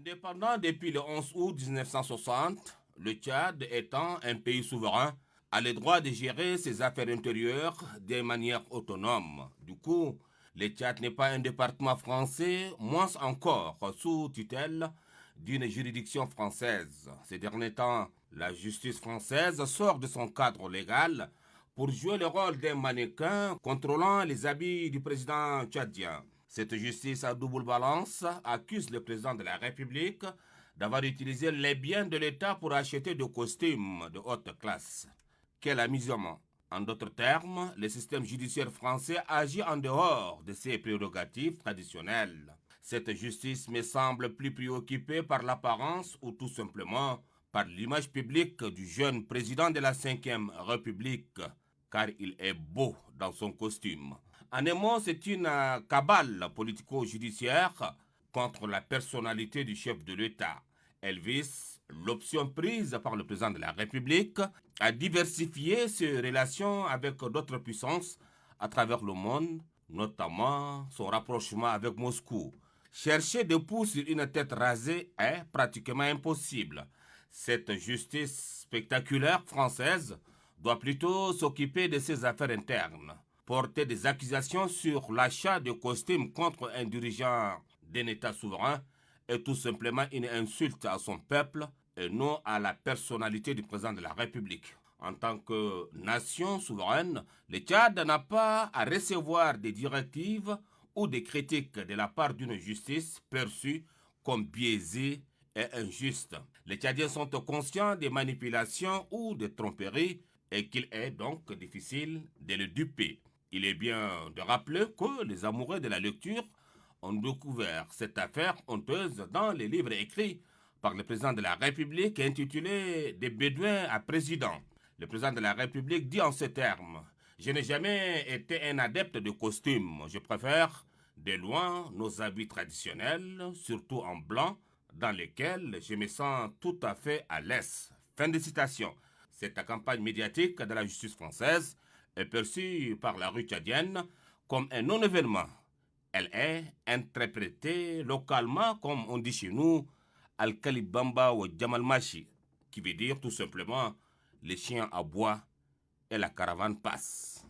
Indépendant depuis le 11 août 1960, le Tchad étant un pays souverain, a le droit de gérer ses affaires intérieures de manière autonome. Du coup, le Tchad n'est pas un département français, moins encore sous tutelle d'une juridiction française. Ces derniers temps, la justice française sort de son cadre légal pour jouer le rôle d'un mannequin contrôlant les habits du président tchadien. Cette justice à double balance accuse le président de la République d'avoir utilisé les biens de l'État pour acheter des costumes de haute classe. Quel amusement! En d'autres termes, le système judiciaire français agit en dehors de ses prérogatives traditionnelles. Cette justice me semble plus préoccupée par l'apparence ou tout simplement par l'image publique du jeune président de la Ve République, car il est beau dans son costume. En un mot, c'est une cabale politico-judiciaire contre la personnalité du chef de l'État. Elle vise l'option prise par le président de la République à diversifier ses relations avec d'autres puissances à travers le monde, notamment son rapprochement avec Moscou. Chercher des pouces sur une tête rasée est pratiquement impossible. Cette justice spectaculaire française doit plutôt s'occuper de ses affaires internes. Porter des accusations sur l'achat de costumes contre un dirigeant d'un État souverain est tout simplement une insulte à son peuple et non à la personnalité du président de la République. En tant que nation souveraine, le Tchad n'a pas à recevoir des directives ou des critiques de la part d'une justice perçue comme biaisée et injuste. Les Tchadiens sont conscients des manipulations ou des tromperies et qu'il est donc difficile de le duper. Il est bien de rappeler que les amoureux de la lecture ont découvert cette affaire honteuse dans les livres écrits par le président de la République intitulé « Des Bédouins à président ». Le président de la République dit en ces termes « Je n'ai jamais été un adepte de costumes. Je préfère de loin nos habits traditionnels, surtout en blanc, dans lesquels je me sens tout à fait à l'aise. » Fin de citation. Cette campagne médiatique de la justice française est perçue par la rue tchadienne comme un non-événement. Elle est interprétée localement comme on dit chez nous Al-Kalibamba ou Djamalmachi, qui veut dire tout simplement les chiens aboient et la caravane passe.